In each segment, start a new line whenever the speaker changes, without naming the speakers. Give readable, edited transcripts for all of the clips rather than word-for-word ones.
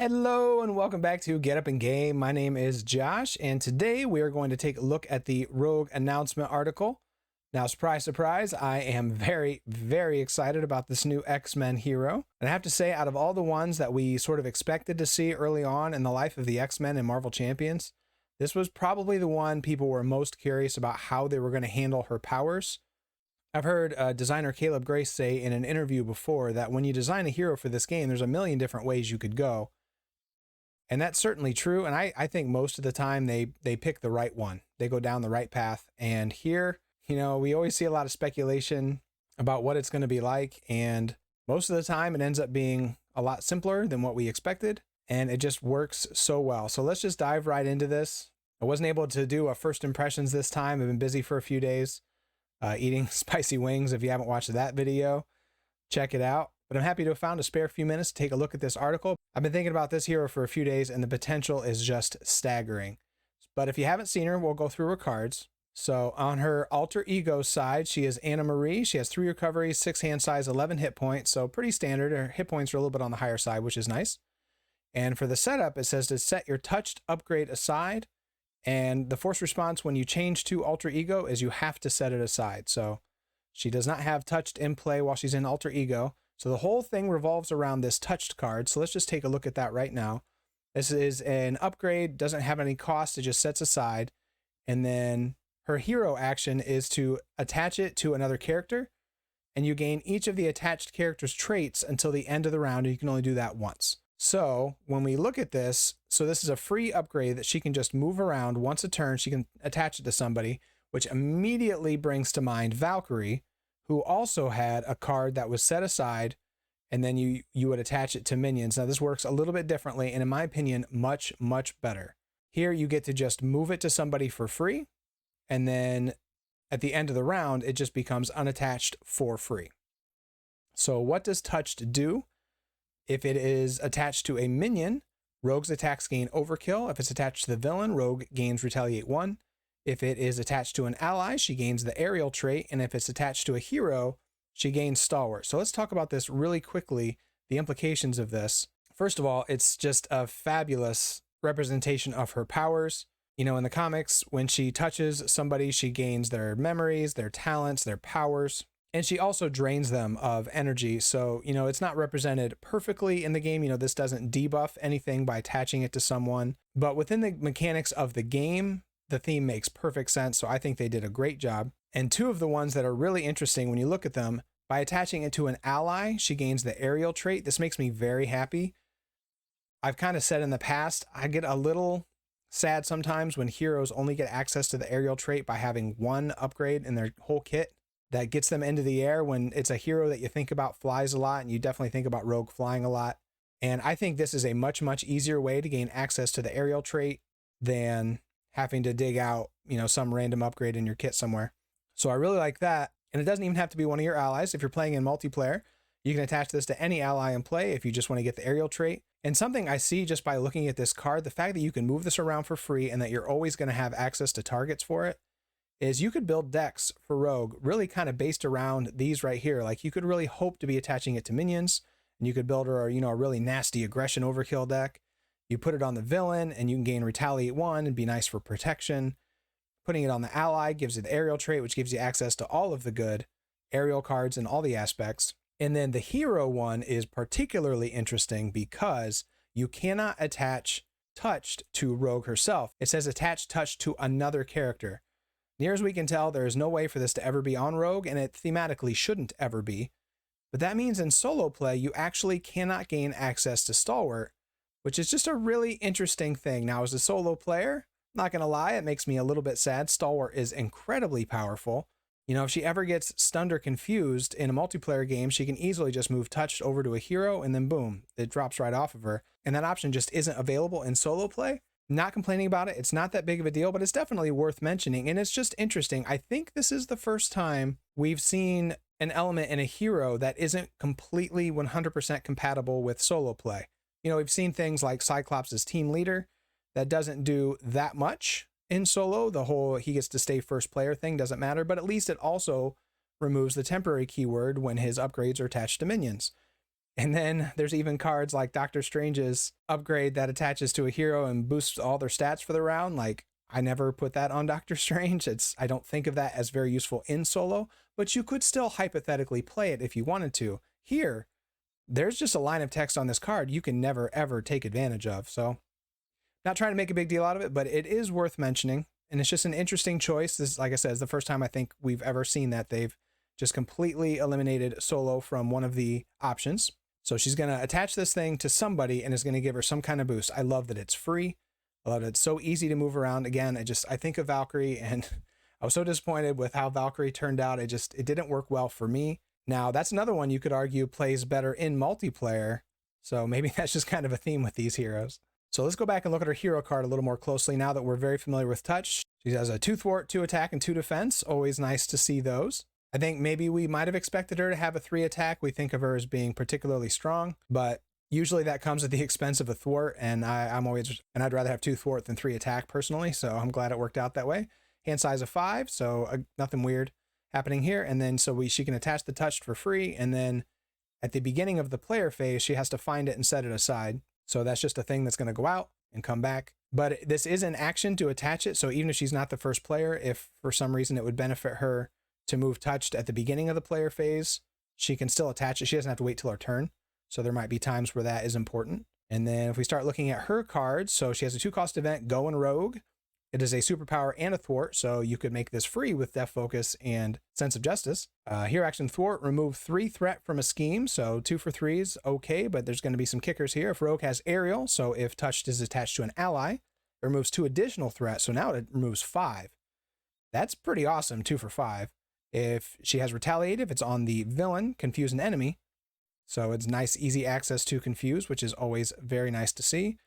Hello and welcome back to Get Up and Game. My name is Josh, and today we are going to take a look at the Rogue announcement article. Now, surprise, surprise, I am very, very excited about this new X-Men hero. And I have to say, out of all the ones that we sort of expected to see early on in the life of the X-Men and Marvel Champions, this was probably the one people were most curious about how they were going to handle her powers. I've heard designer Caleb Grace say in an interview before that when you design a hero for this game, there's a million different ways you could go. And that's certainly true. And I think most of the time they pick the right one. They go down the right path. And here, we always see a lot of speculation about what it's going to be like. And most of the time it ends up being a lot simpler than what we expected. And it just works so well. So let's just dive right into this. I wasn't able to do a first impressions this time. I've been busy for a few days eating spicy wings. If you haven't watched that video, check it out. But I'm happy to have found a spare few minutes to take a look at this article. I've been thinking about this hero for a few days, and the potential is just staggering. But if you haven't seen her, we'll go through her cards. So on her alter ego side, she is Anna Marie. She has 3 recoveries, 6 hand size, 11 hit points. So pretty standard. Her hit points are a little bit on the higher side, which is nice. And for the setup, it says to set your touched upgrade aside. And the force response when you change to alter ego is you have to set it aside. So she does not have touched in play while she's in alter ego. So the whole thing revolves around this touched card. So let's just take a look at that right now. This is an upgrade, doesn't have any cost, it just sets aside. And then her hero action is to attach it to another character. And you gain each of the attached character's traits until the end of the round, and you can only do that once. So when we look at this, so this is a free upgrade that she can just move around once a turn. She can attach it to somebody, which immediately brings to mind Valkyrie, who also had a card that was set aside, and then you would attach it to minions. Now this works a little bit differently, and in my opinion, much, much better. Here you get to just move it to somebody for free, and then at the end of the round, it just becomes unattached for free. So what does touched do? If it is attached to a minion, Rogue's attacks gain overkill. If it's attached to the villain, Rogue gains retaliate 1. If it is attached to an ally, she gains the aerial trait. And if it's attached to a hero, she gains stalwart. So let's talk about this really quickly, the implications of this. First of all, it's just a fabulous representation of her powers. In the comics, when she touches somebody, she gains their memories, their talents, their powers. And she also drains them of energy. So, it's not represented perfectly in the game. This doesn't debuff anything by attaching it to someone. But within the mechanics of the game, the theme makes perfect sense. So I think they did a great job. And 2 of the ones that are really interesting when you look at them, by attaching it to an ally, she gains the aerial trait. This makes me very happy. I've kind of said in the past, I get a little sad sometimes when heroes only get access to the aerial trait by having 1 upgrade in their whole kit that gets them into the air, when it's a hero that you think about flies a lot, and you definitely think about Rogue flying a lot. And I think this is a much, much easier way to gain access to the aerial trait than having to dig out, some random upgrade in your kit somewhere. So I really like that. And it doesn't even have to be one of your allies. If you're playing in multiplayer, you can attach this to any ally in play if you just want to get the aerial trait. And something I see just by looking at this card, the fact that you can move this around for free and that you're always going to have access to targets for it, is you could build decks for Rogue really kind of based around these right here. Like you could really hope to be attaching it to minions, and you could build her, a really nasty aggression overkill deck. You put it on the villain and you can gain retaliate 1 and be nice for protection. Putting it on the ally gives it the aerial trait, which gives you access to all of the good aerial cards and all the aspects. And then the hero one is particularly interesting because you cannot attach touched to Rogue herself. It says attach touched to another character. Near as we can tell, there is no way for this to ever be on Rogue, and it thematically shouldn't ever be. But that means in solo play, you actually cannot gain access to Stalwart, which is just a really interesting thing. Now, as a solo player, not going to lie, it makes me a little bit sad. Stalwart is incredibly powerful. If she ever gets stunned or confused in a multiplayer game, she can easily just move touched over to a hero, and then boom, it drops right off of her. And that option just isn't available in solo play. Not complaining about it. It's not that big of a deal, but it's definitely worth mentioning. And it's just interesting. I think this is the first time we've seen an element in a hero that isn't completely 100% compatible with solo play. We've seen things like Cyclops as team leader that doesn't do that much in solo. The whole he gets to stay first player thing doesn't matter, but at least it also removes the temporary keyword when his upgrades are attached to minions. And then there's even cards like Doctor Strange's upgrade that attaches to a hero and boosts all their stats for the round. Like, I never put that on Doctor Strange. I don't think of that as very useful in solo, but you could still hypothetically play it if you wanted to. Here, there's just a line of text on this card you can never, ever take advantage of. So, not trying to make a big deal out of it, but it is worth mentioning. And it's just an interesting choice. This, like I said, is the first time I think we've ever seen that they've just completely eliminated solo from one of the options. So she's going to attach this thing to somebody and is going to give her some kind of boost. I love that it's free. I love that it's so easy to move around. Again, I think of Valkyrie, and I was so disappointed with how Valkyrie turned out. It didn't work well for me. Now, that's another one you could argue plays better in multiplayer. So maybe that's just kind of a theme with these heroes. So let's go back and look at her hero card a little more closely now that we're very familiar with touch. She has a 2 thwart, 2 attack, and 2 defense. Always nice to see those. I think maybe we might have expected her to have a 3 attack. We think of her as being particularly strong, but usually that comes at the expense of a thwart, and I'd rather have 2 thwart than 3 attack personally, so I'm glad it worked out that way. Hand size of 5, so nothing weird happening here. And then she can attach the touch for free, and then at the beginning of the player phase, she has to find it and set it aside. So that's just a thing that's going to go out and come back. But this is an action to attach it, so even if she's not the first player, if for some reason it would benefit her to move touched at the beginning of the player phase, she can still attach it. She doesn't have to wait till her turn. So there might be times where that is important. And then if we start looking at her cards, so she has a 2-cost event, Go and Rogue. It is a superpower and a thwart, so you could make this free with Death Focus and Sense of Justice. Hero action thwart, remove 3 threat from a scheme, so 2 for 3 is okay, but there's going to be some kickers here. If Rogue has aerial, so if touched is attached to an ally, it removes 2 additional threats, so now it removes 5. That's pretty awesome, 2 for 5. If she has retaliate, if it's on the villain, confuse an enemy, so it's nice, easy access to confuse, which is always very nice to see.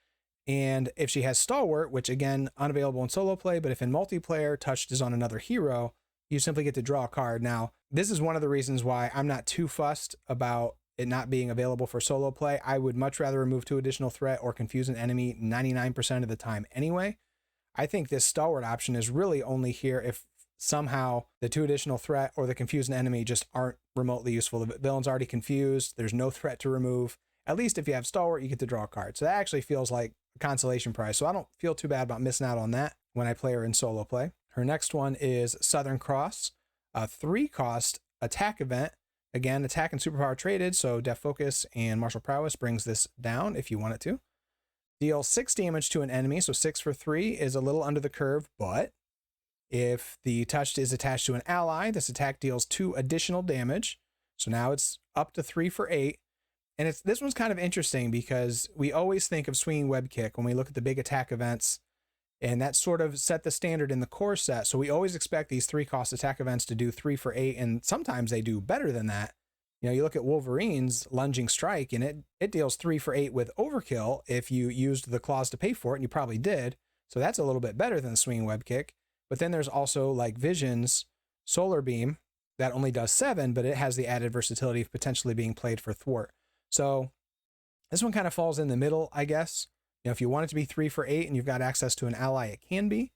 And if she has stalwart, which again, unavailable in solo play, but if in multiplayer, touched is on another hero, you simply get to draw a card. Now, this is one of the reasons why I'm not too fussed about it not being available for solo play. I would much rather remove 2 additional threat or confuse an enemy 99% of the time anyway. I think this stalwart option is really only here if somehow the 2 additional threat or the confuse an enemy just aren't remotely useful. The villain's already confused. There's no threat to remove. At least if you have stalwart, you get to draw a card. So that actually feels like a consolation prize. So I don't feel too bad about missing out on that when I play her in solo play. Her next one is Southern Cross, a 3-cost attack event. Again, attack and superpower traded, so Death Focus and Martial Prowess brings this down if you want it to. Deal 6 damage to an enemy, so 6 for 3 is a little under the curve, but if the touched is attached to an ally, this attack deals 2 additional damage. So now it's up to 3 for 8. And this one's kind of interesting because we always think of swinging web kick when we look at the big attack events, and that sort of set the standard in the core set. So we always expect these 3-cost attack events to do 3 for 8, and sometimes they do better than that. You know, you look at Wolverine's lunging strike, and it deals 3 for 8 with overkill if you used the claws to pay for it, and you probably did. So that's a little bit better than swinging web kick. But then there's also like Vision's solar beam that only does 7, but it has the added versatility of potentially being played for thwart. So this one kind of falls in the middle, I guess. You know, if you want it to be 3 for 8 and you've got access to an ally, it can be.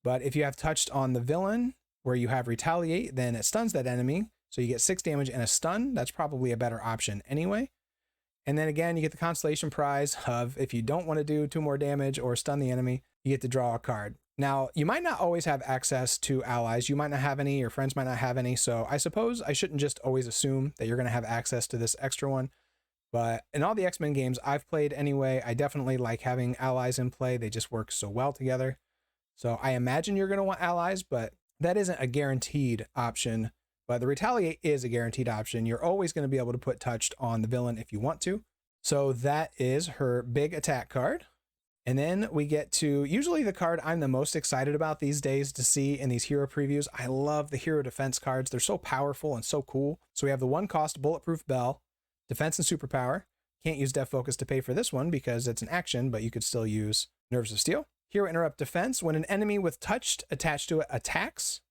But if you have touched on the villain where you have retaliate, then it stuns that enemy. So you get 6 damage and a stun. That's probably a better option anyway. And then again, you get the consolation prize of if you don't want to do 2 more damage or stun the enemy, you get to draw a card. Now, you might not always have access to allies. You might not have any, your friends might not have any. So I suppose I shouldn't just always assume that you're going to have access to this extra one. But in all the X-Men games I've played anyway, I definitely like having allies in play. They just work so well together. So I imagine you're going to want allies, but that isn't a guaranteed option. But the retaliate is a guaranteed option. You're always going to be able to put touched on the villain if you want to. So that is her big attack card. And then we get to usually the card I'm the most excited about these days to see in these hero previews. I love the hero defense cards. They're so powerful and so cool. So we have the 1-cost Bulletproof Belle. Defense and superpower. Can't use Death Focus to pay for this one because it's an action, but you could still use Nerves of Steel. Hero interrupt defense. When an enemy with touched attached to it attacks,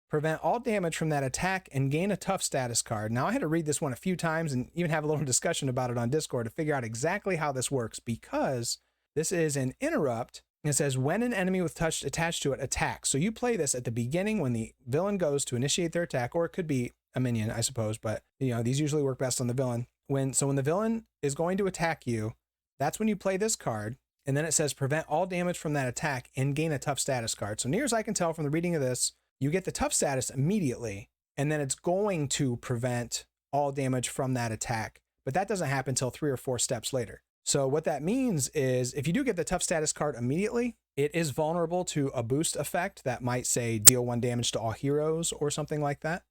prevent all damage from that attack and gain a tough status card. Now I had to read this one a few times and even have a little discussion about it on Discord to figure out exactly how this works, because this is an interrupt. It says when an enemy with touched attached to it attacks. So you play this at the beginning when the villain goes to initiate their attack, or it could be a minion, I suppose, but you know, these usually work best on the villain. when the villain is going to attack you, that's when you play this card. And then it says prevent all damage from that attack and gain a tough status card. So near as I can tell from the reading of this, you get the tough status immediately, and then it's going to prevent all damage from that attack. But that doesn't happen until 3 or 4 steps later. So what that means is if you do get the tough status card immediately, it is vulnerable to a boost effect that might say deal 1 damage to all heroes or something like that.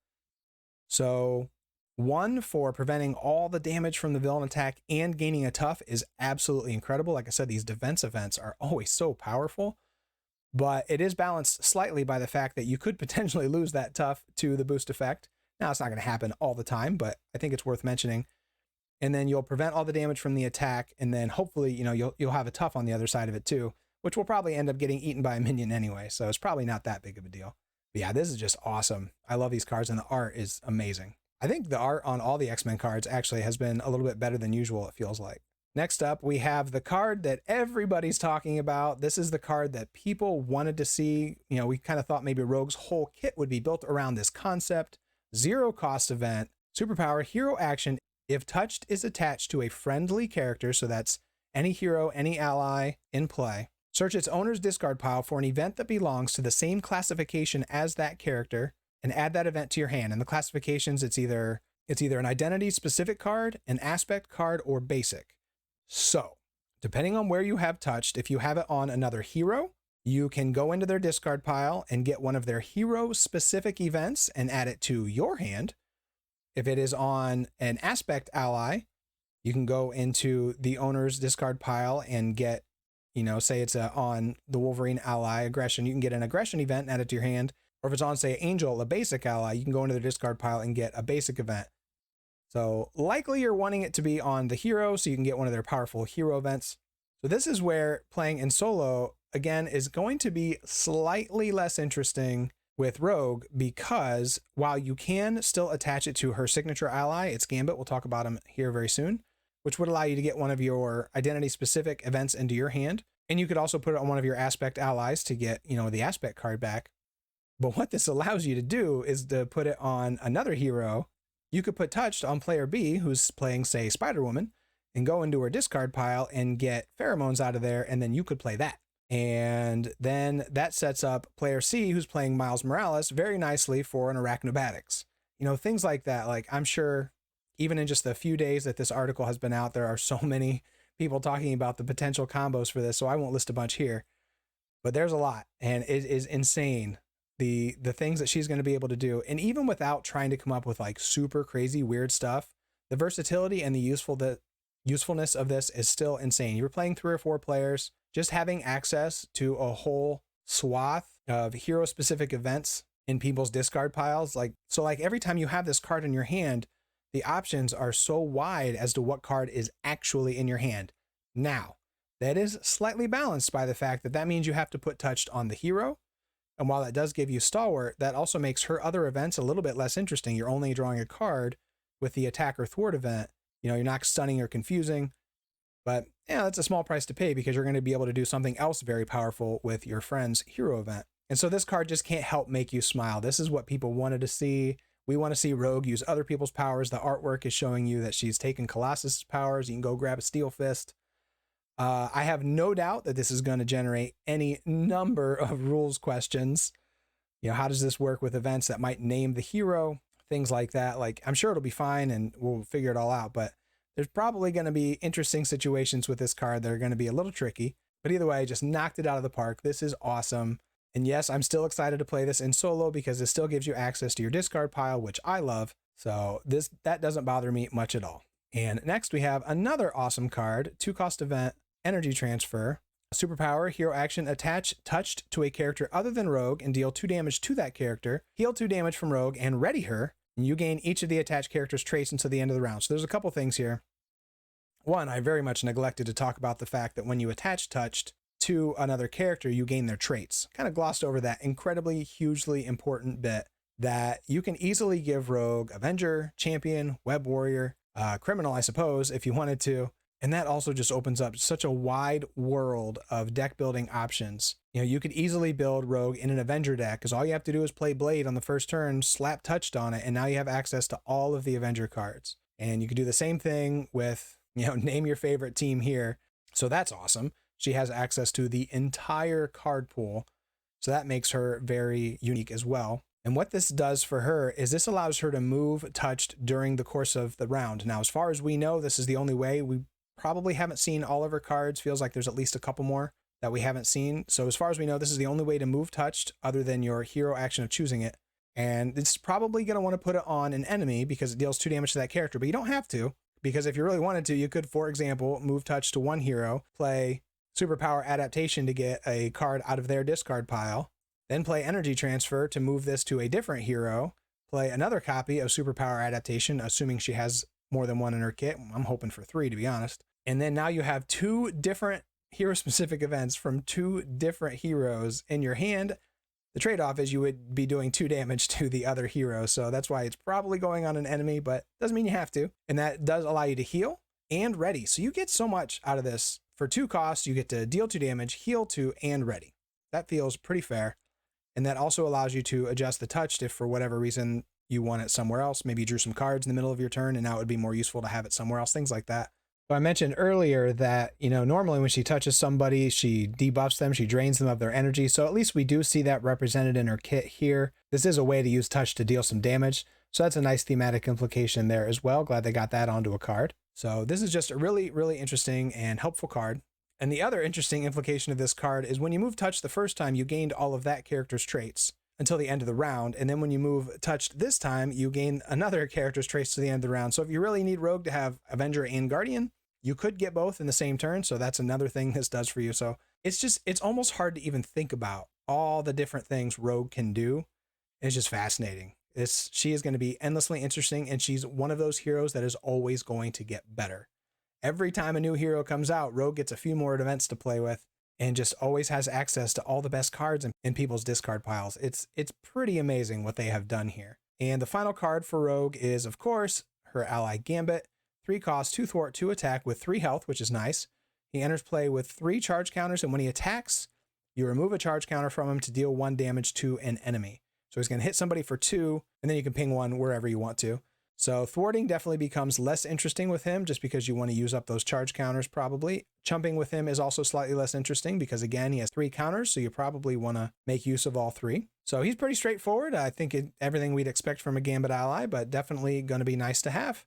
So 1 for preventing all the damage from the villain attack and gaining a tough is absolutely incredible. Like I said, these defense events are always so powerful, but it is balanced slightly by the fact that you could potentially lose that tough to the boost effect. Now, it's not going to happen all the time, but I think it's worth mentioning. And then you'll prevent all the damage from the attack, and then hopefully, you'll have a tough on the other side of it too, which will probably end up getting eaten by a minion anyway, so it's probably not that big of a deal. But yeah, this is just awesome. I love these cards, and the art is amazing. I think the art on all the X-Men cards actually has been a little bit better than usual, it feels like. Next up, we have the card that everybody's talking about. This is the card that people wanted to see. We kind of thought maybe Rogue's whole kit would be built around this concept. ZeroCost event, superpower, hero action. If touched is attached to a friendly character, so that's any hero, any ally in play. Search its owner's discard pile for an event that belongs to the same classification as that character, and add that event to your hand. And the classifications, it's either an identity specific card, an aspect card, or basic. So depending on where you have touched, if you have it on another hero, you can go into their discard pile and get one of their hero specific events and add it to your hand. If it is on an aspect ally, you can go into the owner's discard pile and get, say it's on the Wolverine ally aggression, you can get an aggression event and add it to your hand. Or if it's on, say, Angel, a basic ally, you can go into their discard pile and get a basic event. So likely you're wanting it to be on the hero, so you can get one of their powerful hero events. So this is where playing in solo, again, is going to be slightly less interesting with Rogue, because while you can still attach it to her signature ally, it's Gambit, we'll talk about him here very soon, which would allow you to get one of your identity-specific events into your hand. And you could also put it on one of your aspect allies to get, the aspect card back. But what this allows you to do is to put it on another hero. You could put touched on player B, who's playing, say, Spider-Woman, and go into her discard pile and get pheromones out of there, and then you could play that. And then that sets up player C, who's playing Miles Morales, very nicely for an Arachnobatics. Things like that. Like, I'm sure even in just the few days that this article has been out, there are so many people talking about the potential combos for this, so I won't list a bunch here. But there's a lot, and it is insane. The things that she's going to be able to do. And even without trying to come up with like super crazy weird stuff, the versatility and the usefulness of this is still insane. You're playing 3 or 4 players, just having access to a whole swath of hero specific events in people's discard piles. So every time you have this card in your hand, the options are so wide as to what card is actually in your hand. Now, that is slightly balanced by the fact that means you have to put touched on the hero. And while that does give you stalwart, that also makes her other events a little bit less interesting. You're only drawing a card with the attack or thwart event. You're not stunning or confusing. But that's a small price to pay because you're going to be able to do something else very powerful with your friend's hero event. And so this card just can't help make you smile. This is what people wanted to see. We want to see Rogue use other people's powers. The artwork is showing you that she's taken Colossus' powers. You can go grab a Steel Fist. I have no doubt that this is going to generate any number of rules questions. How does this work with events that might name the hero? Things like that. I'm sure it'll be fine and we'll figure it all out, but there's probably going to be interesting situations with this card that are going to be a little tricky. But either way, just knocked it out of the park. This is awesome. And yes, I'm still excited to play this in solo because it still gives you access to your discard pile, which I love. So that doesn't bother me much at all. And next we have another awesome card, 2-cost event, energy transfer, superpower, hero action, attach touched to a character other than Rogue and deal 2 damage to that character, heal 2 damage from Rogue and ready her. And you gain each of the attached character's traits until the end of the round. So there's a couple things here. One, I very much neglected to talk about the fact that when you attach touched to another character, you gain their traits. Kind of glossed over that incredibly, hugely important bit that you can easily give Rogue Avenger, Champion, Web Warrior, Criminal, I suppose, if you wanted to. And that also just opens up such a wide world of deck building options. You could easily build Rogue in an Avenger deck because all you have to do is play Blade on the first turn, slap touched on it, and now you have access to all of the Avenger cards. And you can do the same thing with, name your favorite team here. So that's awesome. She has access to the entire card pool. So that makes her very unique as well. And what this does for her is this allows her to move touched during the course of the round. Now, as far as we know, this is the only way. We probably haven't seen all of her cards. Feels like there's at least a couple more that we haven't seen. So as far as we know, this is the only way to move touched other than your hero action of choosing it. And it's probably going to want to put it on an enemy because it deals 2 damage to that character, but you don't have to, because if you really wanted to, you could, for example, move touch to one hero, play superpower adaptation to get a card out of their discard pile, then play energy transfer to move this to a different hero, play another copy of superpower adaptation, assuming she has more than one in her kit. I'm hoping for 3, to be honest. And then now you have 2 different hero-specific events from 2 different heroes in your hand. The trade-off is you would be doing 2 damage to the other hero, so that's why it's probably going on an enemy, but doesn't mean you have to. And that does allow you to heal and ready. So you get so much out of this. For 2 costs, you get to deal 2 damage, heal 2, and ready. That feels pretty fair. And that also allows you to adjust the touched if for whatever reason you want it somewhere else. Maybe you drew some cards in the middle of your turn and now it would be more useful to have it somewhere else, things like that. So I mentioned earlier that, normally when she touches somebody, she debuffs them, she drains them of their energy. So at least we do see that represented in her kit here. This is a way to use touch to deal some damage. So that's a nice thematic implication there as well. Glad they got that onto a card. So this is just a really, really interesting and helpful card. And the other interesting implication of this card is when you move touch the first time, you gained all of that character's traits until the end of the round. And then when you move touched this time, you gain another character's traits to the end of the round. So if you really need Rogue to have Avenger and Guardian, you could get both in the same turn. So that's another thing this does for you. So it's almost hard to even think about all the different things Rogue can do. It's just fascinating. She is going to be endlessly interesting. And she's one of those heroes that is always going to get better. Every time a new hero comes out, Rogue gets a few more events to play with and just always has access to all the best cards in people's discard piles. It's pretty amazing what they have done here. And the final card for Rogue is, of course, her ally Gambit. 3 cost, 2 thwart, 2 attack with 3 health, which is nice. He enters play with 3 charge counters, and when he attacks, you remove a charge counter from him to deal 1 damage to an enemy. So he's going to hit somebody for 2, and then you can ping 1 wherever you want to. So thwarting definitely becomes less interesting with him just because you want to use up those charge counters probably. Chumping with him is also slightly less interesting because, again, he has 3 counters, so you probably want to make use of all 3. So he's pretty straightforward. I think everything we'd expect from a Gambit ally, but definitely going to be nice to have.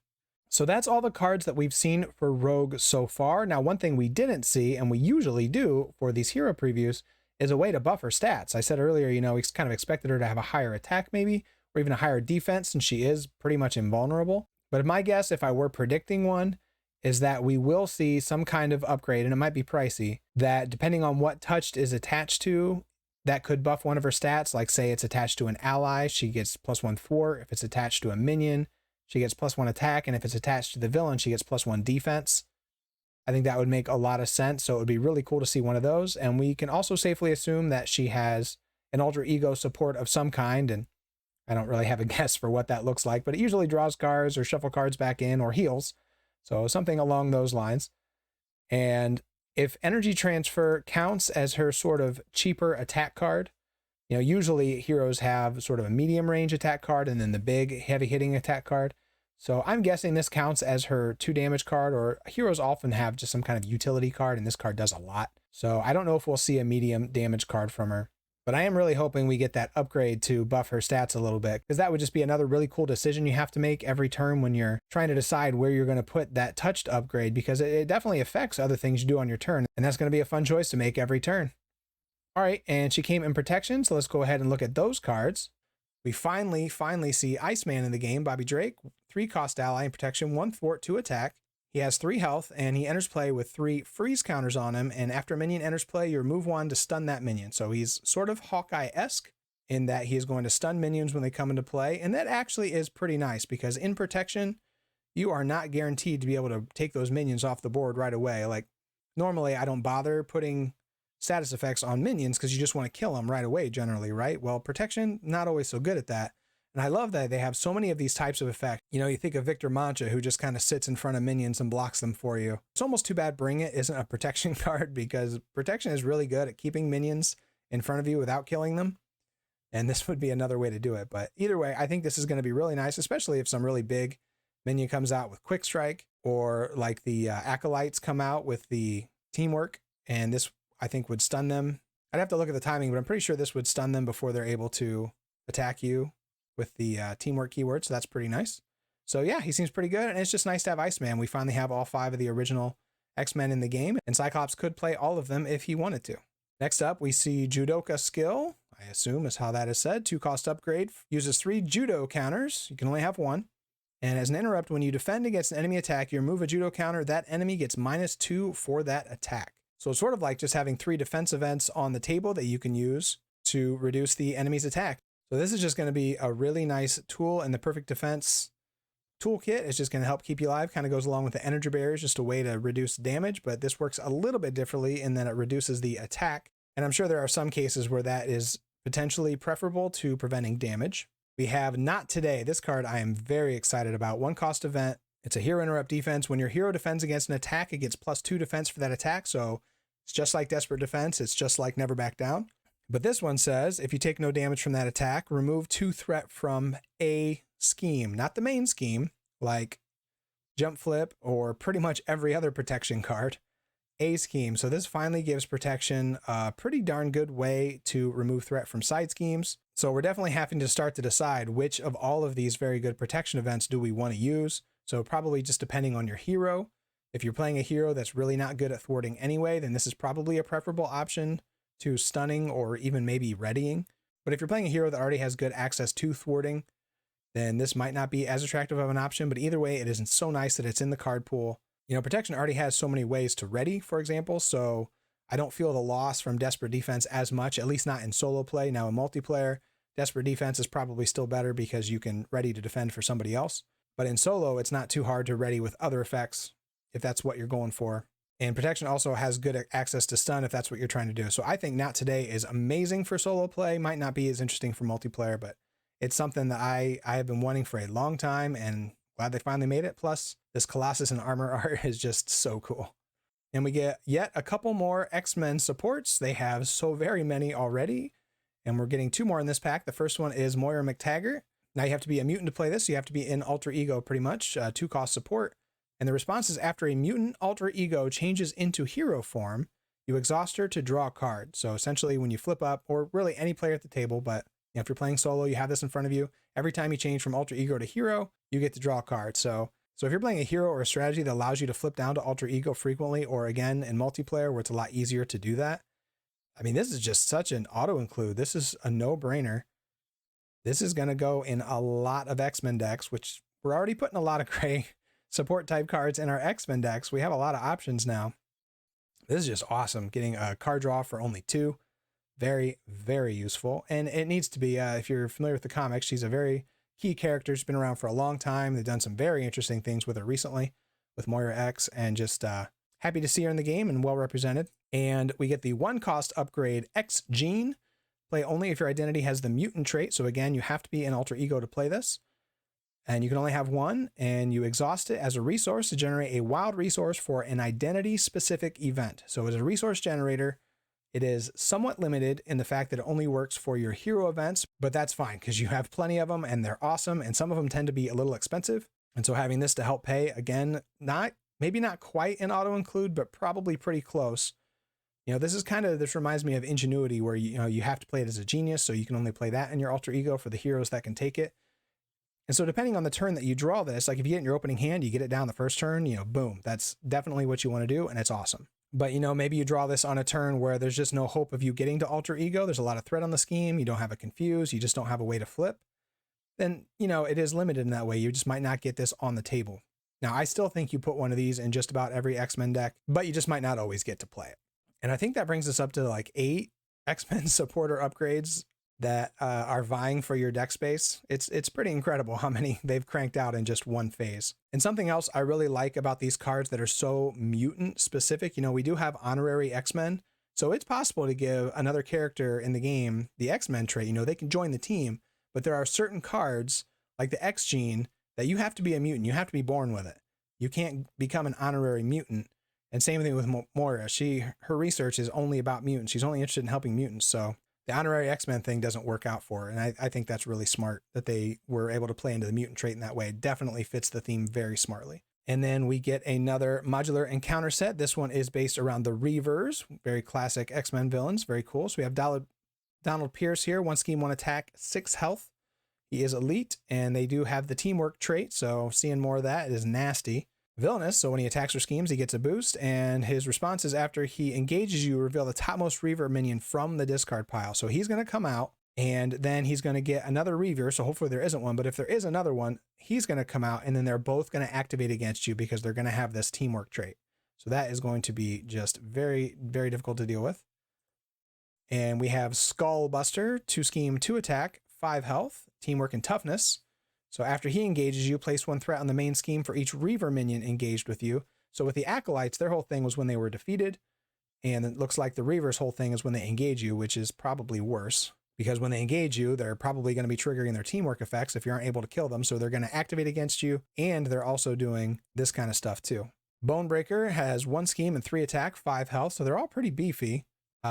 So that's all the cards that we've seen for Rogue so far. Now, one thing we didn't see, and we usually do for these hero previews, is a way to buff her stats. I said earlier, we kind of expected her to have a higher attack maybe, or even a higher defense, since she is pretty much invulnerable. But my guess, if I were predicting one, is that we will see some kind of upgrade, and it might be pricey, that depending on what touched is attached to, that could buff one of her stats. Like say it's attached to an ally, she gets +1 thwart. If it's attached to a minion, she gets +1 attack. And if it's attached to the villain, she gets +1 defense. I think that would make a lot of sense. So it would be really cool to see one of those. And we can also safely assume that she has an alter ego support of some kind. And I don't really have a guess for what that looks like, but it usually draws cards or shuffle cards back in or heals. So something along those lines. And if energy transfer counts as her sort of cheaper attack card, usually heroes have sort of a medium range attack card and then the big heavy hitting attack card. So I'm guessing this counts as her 2 damage card, or heroes often have just some kind of utility card, and this card does a lot. So I don't know if we'll see a medium damage card from her, but I am really hoping we get that upgrade to buff her stats a little bit, because that would just be another really cool decision you have to make every turn when you're trying to decide where you're going to put that touched upgrade, because it definitely affects other things you do on your turn, and that's going to be a fun choice to make every turn. All right, and she came in protection, so let's go ahead and look at those cards. We finally see Iceman in the game, Bobby Drake, 3 cost ally in protection, 1 thwart, 2 attack. He has 3 health, and he enters play with 3 freeze counters on him, and after a minion enters play, you remove 1 to stun that minion. So he's sort of Hawkeye-esque in that he is going to stun minions when they come into play, and that actually is pretty nice, because in protection, you are not guaranteed to be able to take those minions off the board right away. Like, normally I don't bother putting status effects on minions because you just want to kill them right away generally, right? Well, protection, not always so good at that. And I love that they have so many of these types of effects. You think of Victor Mancha, who just kind of sits in front of minions and blocks them for you. It's almost too bad Bring It isn't a protection card, because protection is really good at keeping minions in front of you without killing them. And this would be another way to do it. But either way, I think this is going to be really nice, especially if some really big minion comes out with quick strike, or like the acolytes come out with the teamwork, and this I think would stun them. I'd have to look at the timing, but I'm pretty sure this would stun them before they're able to attack you with the teamwork keyword, so that's pretty nice. So yeah, he seems pretty good, and it's just nice to have Iceman. We finally have all 5 of the original X-Men in the game, and Cyclops could play all of them if he wanted to. Next up, we see Judoka skill, I assume is how that is said. 2-cost upgrade, uses 3 judo counters. You can only have 1. And as an interrupt, when you defend against an enemy attack, you remove a judo counter, that enemy gets -2 for that attack. So it's sort of like just having 3 defense events on the table that you can use to reduce the enemy's attack. So this is just going to be a really nice tool in the perfect defense toolkit. It's just going to help keep you alive. Kind of goes along with the energy barriers, just a way to reduce damage, but this works a little bit differently in that it reduces the attack. And I'm sure there are some cases where that is potentially preferable to preventing damage. We have Not Today. This card I am very excited about. 1-cost event. It's a hero interrupt defense. When your hero defends against an attack, it gets +2 defense for that attack. So it's just like Desperate Defense. It's just like Never Back Down. But this one says, if you take no damage from that attack, remove 2 threat from a scheme. Not the main scheme, like Jump Flip or pretty much every other protection card. A scheme. So this finally gives protection a pretty darn good way to remove threat from side schemes. So we're definitely having to start to decide which of all of these very good protection events do we want to use. So probably just depending on your hero. If you're playing a hero that's really not good at thwarting anyway, then this is probably a preferable option to stunning or even maybe readying. But if you're playing a hero that already has good access to thwarting, then this might not be as attractive of an option. But either way, it isn't so nice that it's in the card pool. You know, protection already has so many ways to ready, for example, so I don't feel the loss from Desperate Defense as much, at least not in solo play. Now in multiplayer, Desperate Defense is probably still better because you can ready to defend for somebody else. But in solo, it's not too hard to ready with other effects if that's what you're going for. And protection also has good access to stun if that's what you're trying to do. So I think Not Today is amazing for solo play. Might not be as interesting for multiplayer, but it's something that I have been wanting for a long time, and glad they finally made it. Plus, this Colossus and armor art is just so cool. And we get yet a couple more X-Men supports. They have so very many already, and we're getting 2 more in this pack. The first one is Moyer X. Now you have to be a mutant to play this. So you have to be in alter ego pretty much, 2-cost support. And the response is, after a mutant alter ego changes into hero form, you exhaust her to draw a card. So essentially when you flip up, or really any player at the table, but you know, if you're playing solo, you have this in front of you. Every time you change from alter ego to hero, you get to draw a card. So if you're playing a hero or a strategy that allows you to flip down to alter ego frequently, or again in multiplayer where it's a lot easier to do that, I mean, this is just such an auto include. This is a no-brainer. This is going to go in a lot of X-Men decks, which we're already putting a lot of gray support type cards in our X-Men decks. We have a lot of options now. This is just awesome. Getting a card draw for only 2. Very, very useful. And it needs to be, if you're familiar with the comics, she's a very key character. She's been around for a long time. They've done some very interesting things with her recently with Moyer X, and just happy to see her in the game and well represented. And we get the 1-cost upgrade X Gene. Play only if your identity has the mutant trait. So again, you have to be an alter ego to play this. And you can only have 1, and you exhaust it as a resource to generate a wild resource for an identity-specific event. So as a resource generator, it is somewhat limited in the fact that it only works for your hero events, but that's fine because you have plenty of them and they're awesome, and some of them tend to be a little expensive. And so having this to help pay, again, maybe not quite an auto-include, but probably pretty close. You know, this reminds me of Ingenuity, where you have to play it as a genius, so you can only play that in your alter ego for the heroes that can take it. And so depending on the turn that you draw this, like if you get it in your opening hand, you get it down the first turn, boom, that's definitely what you want to do, and it's awesome. But, maybe you draw this on a turn where there's just no hope of you getting to alter ego. There's a lot of threat on the scheme. You don't have a confuse. You just don't have a way to flip. Then, it is limited in that way. You just might not get this on the table. Now, I still think you put one of these in just about every X-Men deck, but you just might not always get to play it. And I think that brings us up to like 8 X-Men supporter upgrades that are vying for your deck space. It's pretty incredible how many they've cranked out in just one phase. And something else I really like about these cards that are so mutant specific, we do have honorary X-Men, so it's possible to give another character in the game the X-Men trait. They can join the team, but there are certain cards like the X gene that you have to be a mutant. You have to be born with it. You can't become an honorary mutant. And same thing with Moira. Her research is only about mutants. She's only interested in helping mutants. So the honorary X-Men thing doesn't work out for her. And I think that's really smart that they were able to play into the mutant trait in that way. It definitely fits the theme very smartly. And then we get another modular encounter set. This one is based around the Reavers, very classic X-Men villains. Very cool. So we have Donald Pierce here, 1 scheme, 1 attack, 6 health. He is elite, and they do have the teamwork trait, so seeing more of that is nasty. Villainous, so when he attacks or schemes, he gets a boost, and his response is after he engages you, reveal the topmost Reaver minion from the discard pile. So he's going to come out, and then he's going to get another Reaver, so hopefully there isn't one, but if there is another one, he's going to come out, and then they're both going to activate against you because they're going to have this teamwork trait. So that is going to be just very, very difficult to deal with. And we have Skullbuster, 2 scheme, 2 attack, 5 health, teamwork and toughness. So after he engages you, place 1 threat on the main scheme for each Reaver minion engaged with you. So with the Acolytes, their whole thing was when they were defeated. And it looks like the Reaver's whole thing is when they engage you, which is probably worse. Because when they engage you, they're probably going to be triggering their teamwork effects if you aren't able to kill them. So they're going to activate against you, and they're also doing this kind of stuff too. Bonebreaker has 1 scheme and 3 attack, 5 health. So they're all pretty beefy.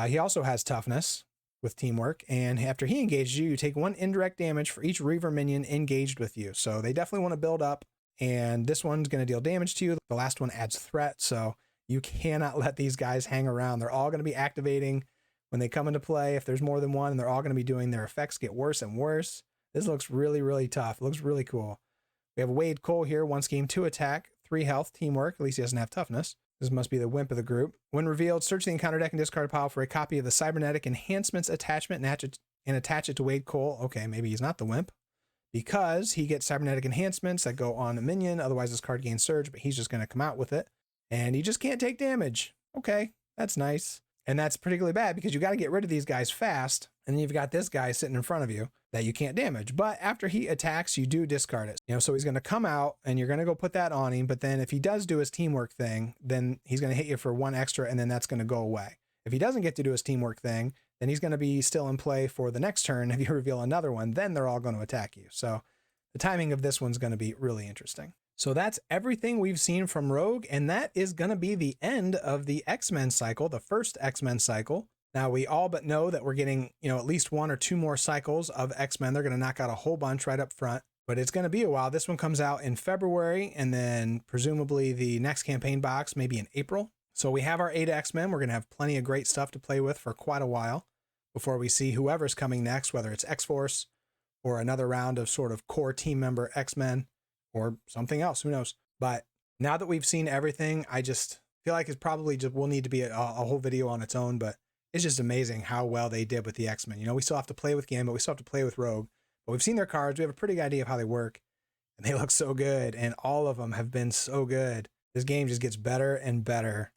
He also has toughness with teamwork, and after he engages you, you take 1 indirect damage for each Reaver minion engaged with you. So they definitely want to build up, and this one's going to deal damage to you. The last one adds threat, so you cannot let these guys hang around. They're all going to be activating when they come into play. If there's more than one, and they're all going to be doing their effects get worse and worse. This looks really, really tough. It looks really cool. We have Wade Cole here, 1 scheme, 2 attack, 3 health, teamwork. At least he doesn't have toughness. This must be the wimp of the group. When revealed, search the encounter deck and discard pile for a copy of the Cybernetic Enhancements attachment and attach it to Wade Cole. Okay, maybe he's not the wimp because he gets cybernetic enhancements that go on a minion. Otherwise, this card gains surge, but he's just going to come out with it. And he just can't take damage. Okay, that's nice. And that's particularly bad because you got to get rid of these guys fast. And then you've got this guy sitting in front of you that you can't damage. But after he attacks, you do discard it. So he's going to come out and you're going to go put that on him. But then if he does do his teamwork thing, then he's going to hit you for 1 extra, and then that's going to go away. If he doesn't get to do his teamwork thing, then he's going to be still in play for the next turn. If you reveal another one, then they're all going to attack you. So the timing of this one's going to be really interesting. So that's everything we've seen from Rogue, and that is going to be the end of the X-Men cycle, the first X-Men cycle. Now, we all but know that we're getting, at least 1 or 2 more cycles of X-Men. They're going to knock out a whole bunch right up front, but it's going to be a while. This one comes out in February, and then presumably the next campaign box maybe in April. So we have our 8 X-Men. We're going to have plenty of great stuff to play with for quite a while before we see whoever's coming next, whether it's X-Force or another round of sort of core team member X-Men or something else, who knows. But now that we've seen everything, I just feel like it's probably just will need to be a whole video on its own, but it's just amazing how well they did with the X-Men. We still have to play with Gambit, we still have to play with Rogue, but we've seen their cards, we have a pretty good idea of how they work, and they look so good, and all of them have been so good. This game just gets better and better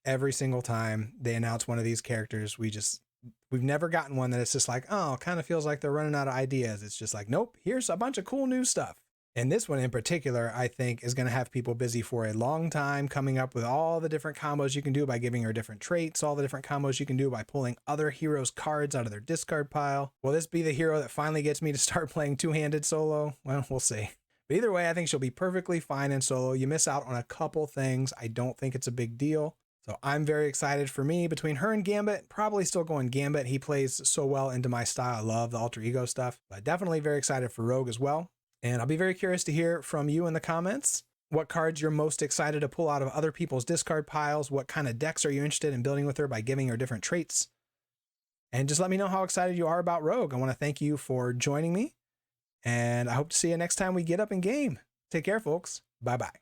every single time they announce one of these characters. We've never gotten one that it's just like, oh, kind of feels like they're running out of ideas. It's just like, nope, here's a bunch of cool new stuff. And this one in particular, I think, is going to have people busy for a long time, coming up with all the different combos you can do by giving her different traits, all the different combos you can do by pulling other heroes' cards out of their discard pile. Will this be the hero that finally gets me to start playing two-handed solo? Well, we'll see. But either way, I think she'll be perfectly fine in solo. You miss out on a couple things. I don't think it's a big deal. So I'm very excited. For me, between her and Gambit, probably still going Gambit. He plays so well into my style. I love the alter ego stuff, but definitely very excited for Rogue as well. And I'll be very curious to hear from you in the comments what cards you're most excited to pull out of other people's discard piles. What kind of decks are you interested in building with her by giving her different traits? And just let me know how excited you are about Rogue. I want to thank you for joining me, and I hope to see you next time we get up in game. Take care, folks. Bye-bye.